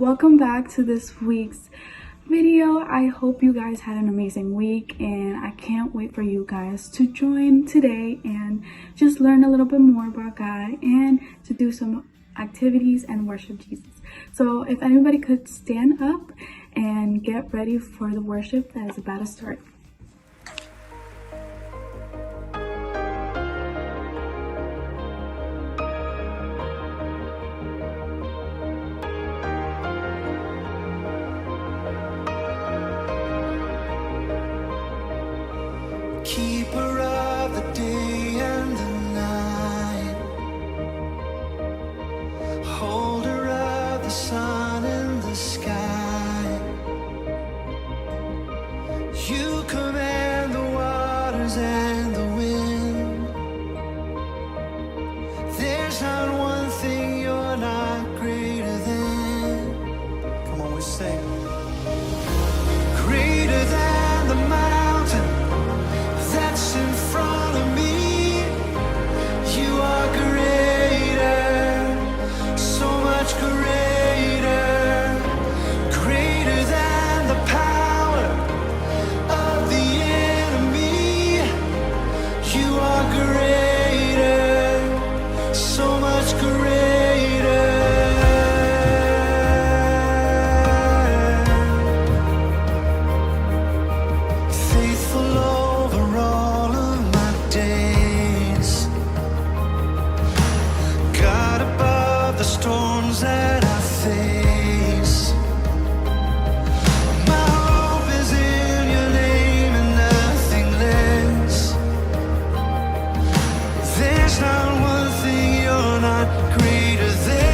welcome back to this week's video. I hope you guys had an amazing week, and I can't wait for you guys to join today and just learn a little bit more about God and to do some activities and worship Jesus. So if anybody could stand up and get ready for the worship that is about to start. Keeper of the day and the night, holder of the sun and the sky. You command the waters and the wind. There's not one thing you're not greater than. Come on, we sing. Greater than the mountain that's in front of me. You are greater, so much greater, greater than the power of the enemy. You are greater, so much greater. Faithful over all of my days, God above the storms that I face. My hope is in your name and nothing less. There's not one thing you're not greater than.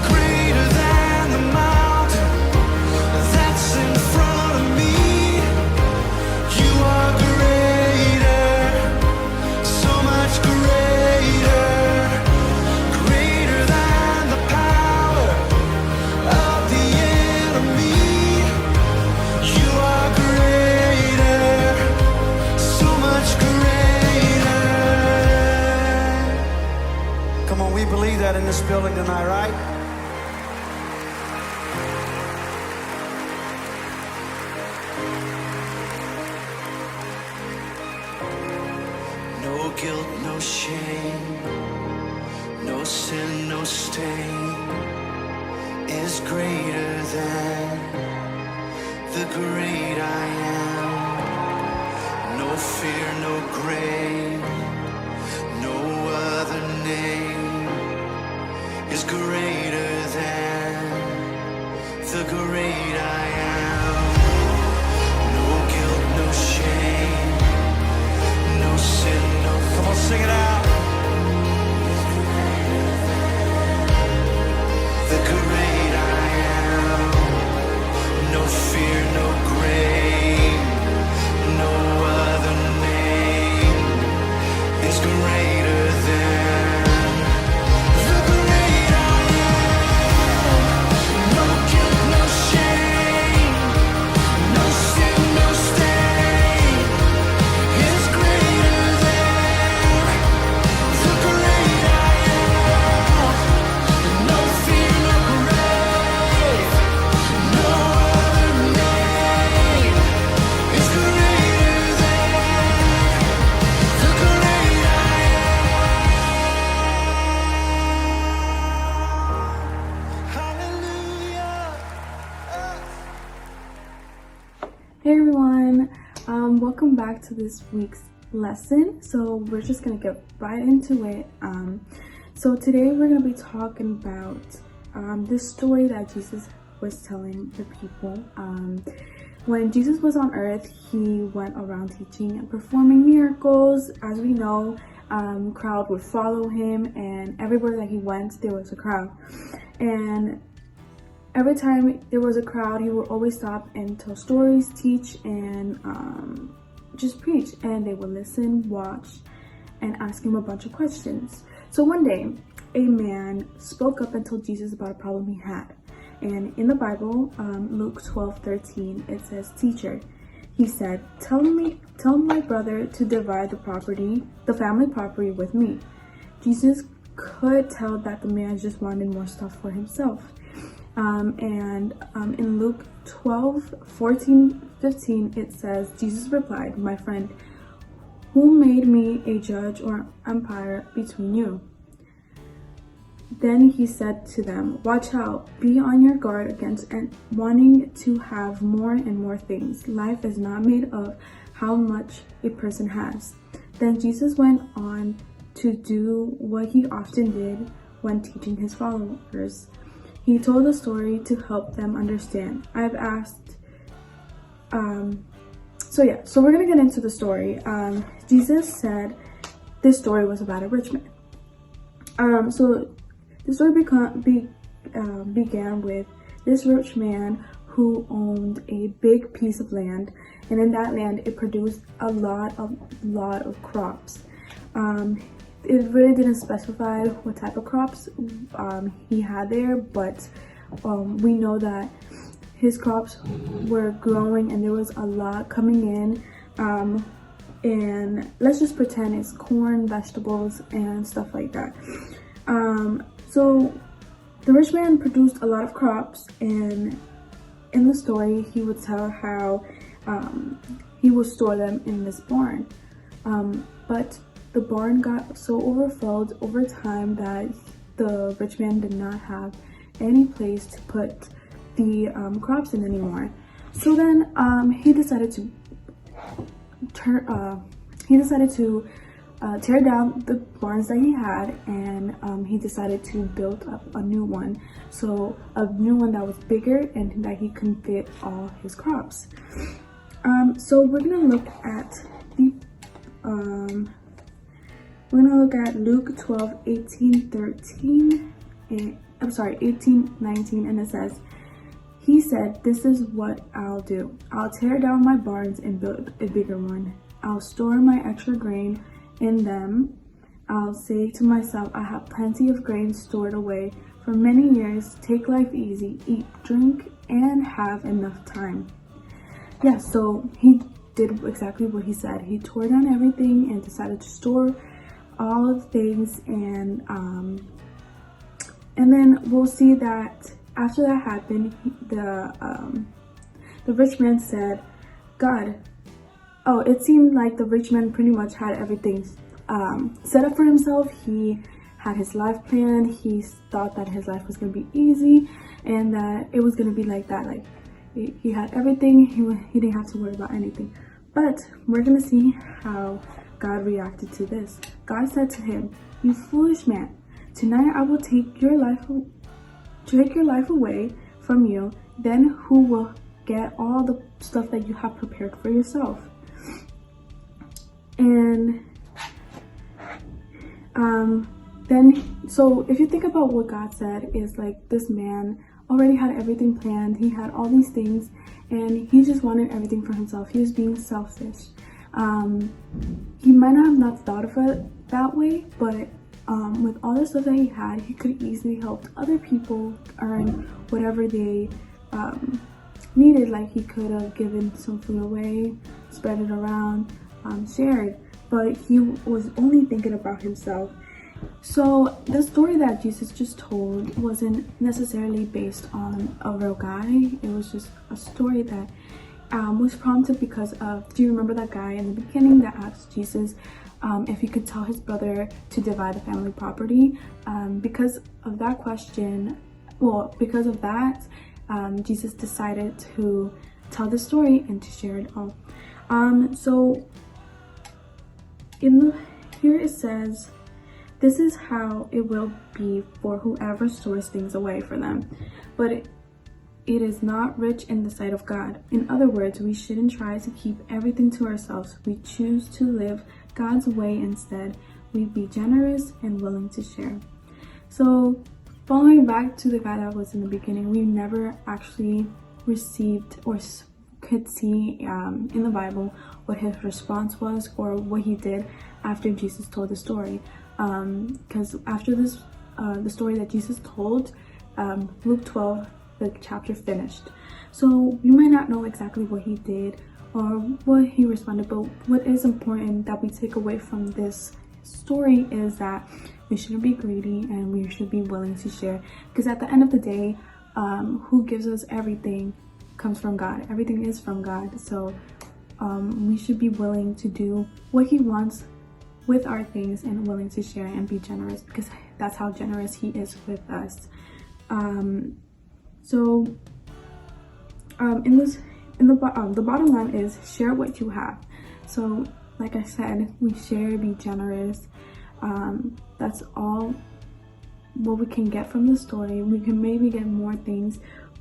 Greater than the mountain that's in front of me. You are greater, so much greater, greater than the power of the enemy. You are greater, so much greater. Come on, we believe that in this building tonight, right? No guilt, no shame, no sin, no stain is greater than the great I am. No fear, no grave, no other name is greater than the great I am. No guilt, no shame, no sin, no. Come on, sing it out. The great I am. No fear, no grave, no other name is greater than the great I am. No guilt, no shame, no sin, no stain is greater than the great I am. No fear, no grave, no other name is greater than the great I am. Hallelujah. Hey everyone, welcome back to this week's lesson. So we're just gonna get right into it. So today we're gonna be talking about this story that Jesus was telling the people. When Jesus was on earth, he went around teaching and performing miracles. As we know, crowd would follow him, and everywhere that he went, there was a crowd. And every time there was a crowd, he would always stop and tell stories, teach, and just preach. And they would listen, watch, and ask him a bunch of questions. So one day, a man spoke up and told Jesus about a problem he had. And in the Bible, Luke 12:13, it says, "Teacher," he said, tell my brother to divide the family property with me." Jesus could tell that the man just wanted more stuff for himself. In Luke 12:14-15, it says, Jesus replied, "My friend, who made me a judge or umpire between you?" Then he said to them, "Watch out, be on your guard against wanting to have more and more things. Life is not made of how much a person has." Then Jesus went on to do what he often did when teaching his followers. He told a story to help them understand. I've asked, so we're gonna get into the story. Jesus said this story was about a rich man. So the story began with this rich man who owned a big piece of land, and in that land it produced a lot of crops. It really didn't specify what type of crops he had there, but we know that his crops were growing and there was a lot coming in, and let's just pretend it's corn, vegetables, and stuff like that. So the rich man produced a lot of crops, and in the story he would tell how he would store them in this barn, but the barn got so overfilled over time that the rich man did not have any place to put the crops in anymore. So then he decided to tear down the barns that he had, and he decided to build up a new one. So a new one that was bigger and that he couldn't fit all his crops. So we're gonna look at Luke 12:18-19, and it says, "He said, 'This is what I'll do. I'll tear down my barns and build a bigger one. I'll store my extra grain in them. I'll say to myself, I have plenty of grain stored away for many years. Take life easy, eat, drink, and have enough time.'" Yeah, so he did exactly what he said. He tore down everything and decided to store all of the things, and then we'll see that after that happened, the rich man said, "God," it seemed like the rich man pretty much had everything set up for himself. He had his life planned. He thought that his life was going to be easy and that it was going to be like that. Like he had everything. He didn't have to worry about anything. But we're going to see how God reacted to this. God said to him, "You foolish man, tonight I will take your life away from you. Then who will get all the stuff that you have prepared for yourself?" And so if you think about what God said, is like this man already had everything planned. He had all these things and he just wanted everything for himself. He was being selfish. He might not thought of it that way, but with all the stuff that he had, he could easily help other people earn whatever they needed. Like he could have given some food away, spread it around, shared, but he was only thinking about himself. So the story that Jesus just told wasn't necessarily based on a real guy. It was just a story that was prompted because of, do you remember that guy in the beginning that asked Jesus if he could tell his brother to divide the family property? Because of that question, Jesus decided to tell the story and to share it all. So here it says, "This is how it will be for whoever stores things away for them, but it is not rich in the sight of God." In other words, we shouldn't try to keep everything to ourselves. We choose to live God's way instead. We be generous and willing to share. So following back to the guy that was in the beginning, we never actually received or could see in the Bible what his response was or what he did after Jesus told the story. Because after this, the story that Jesus told, Luke 12, the chapter finished. So we might not know exactly what he did or what he responded, but what is important that we take away from this story is that we shouldn't be greedy, and we should be willing to share, because at the end of the day, who gives us everything comes from God. Everything is from God. So we should be willing to do what he wants with our things and willing to share and be generous, because that's how generous he is with us. The bottom line is share what you have. So like I said, we share, be generous. That's all what we can get from the story. We can maybe get more things,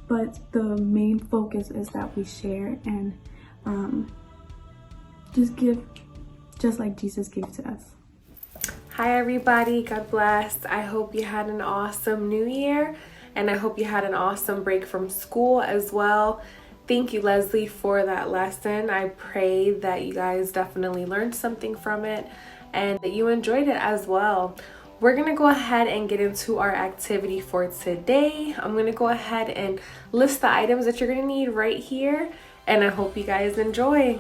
but the main focus is that we share and just give, just like Jesus gave to us. Hi everybody, God bless. I hope you had an awesome new year, and I hope you had an awesome break from school as well. Thank you, Leslie, for that lesson. I pray that you guys definitely learned something from it and that you enjoyed it as well. We're gonna go ahead and get into our activity for today. I'm gonna go ahead and list the items that you're gonna need right here, and I hope you guys enjoy.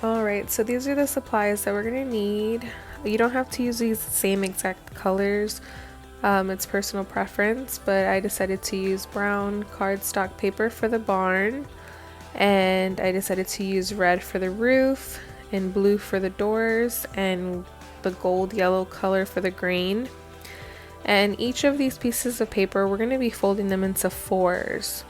Alright, so these are the supplies that we're gonna need. You don't have to use these same exact colors. It's personal preference, but I decided to use brown cardstock paper for the barn, and I decided to use red for the roof and blue for the doors and the gold yellow color for the grain. And each of these pieces of paper, we're going to be folding them into 4s.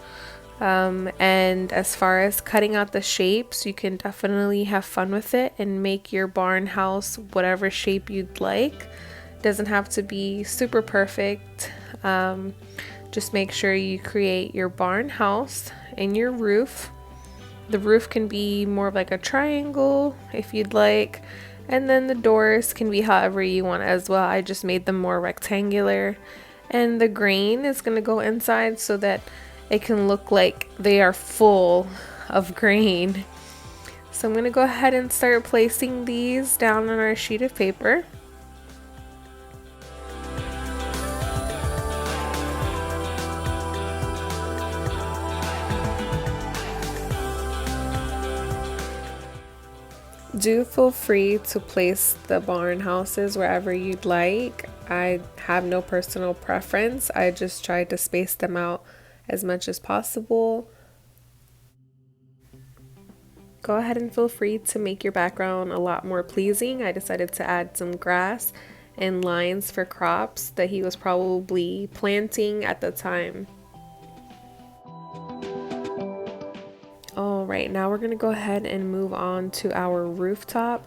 And as far as cutting out the shapes, you can definitely have fun with it and make your barn house whatever shape you'd like. Doesn't have to be super perfect. Just make sure you create your barn house and your roof. The roof can be more of like a triangle if you'd like, and then the doors can be however you want as well. I just made them more rectangular, and the grain is going to go inside so that it can look like they are full of grain. So I'm going to go ahead and start placing these down on our sheet of paper. Do feel free to place the barn houses wherever you'd like. I have no personal preference. I just tried to space them out as much as possible. Go ahead and feel free to make your background a lot more pleasing. I decided to add some grass and lines for crops that he was probably planting at the time. Alright, now we're going to go ahead and move on to our rooftop.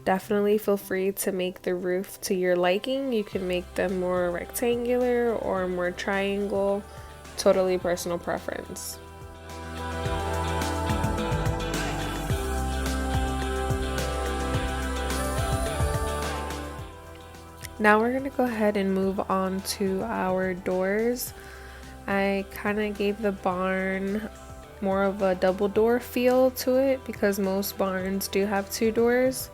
Definitely feel free to make the roof to your liking. You can make them more rectangular or more triangle. Totally personal preference. Now we're going to go ahead and move on to our doors. I kind of gave the barn more of a double door feel to it because most barns do have 2 doors.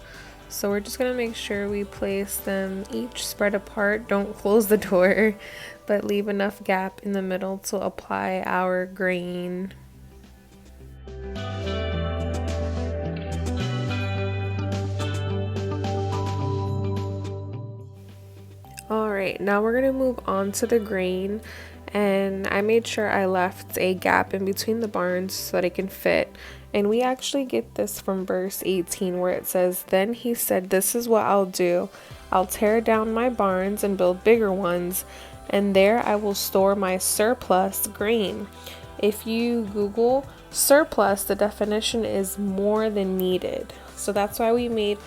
So we're just going to make sure we place them each spread apart. Don't close the door, but leave enough gap in the middle to apply our grain. Alright, now we're going to move on to the grain. And I made sure I left a gap in between the barns so that it can fit. And we actually get this from verse 18 where it says, "Then he said, 'This is what I'll do. I'll tear down my barns and build bigger ones, and there I will store my surplus grain.'" If you Google surplus, the definition is more than needed. So that's why we made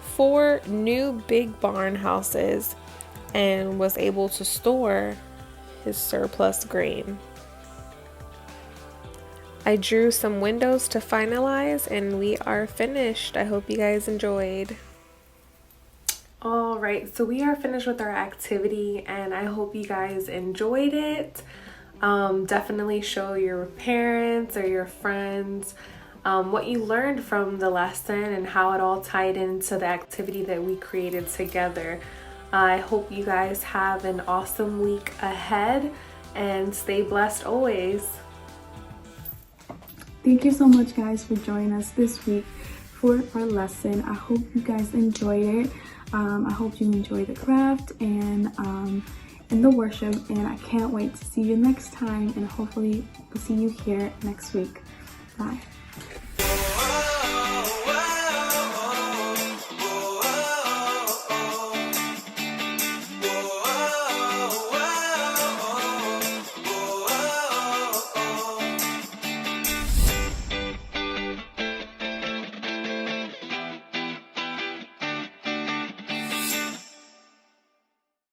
4 new big barn houses and was able to store his surplus grain. I drew some windows to finalize and we are finished. I hope you guys enjoyed. Alright, so we are finished with our activity and I hope you guys enjoyed it. Definitely show your parents or your friends what you learned from the lesson and how it all tied into the activity that we created together. I hope you guys have an awesome week ahead and stay blessed always. Thank you so much, guys, for joining us this week for our lesson. I hope you guys enjoyed it. I hope you enjoy the craft and the worship, and I can't wait to see you next time, and hopefully we'll see you here next week. Bye.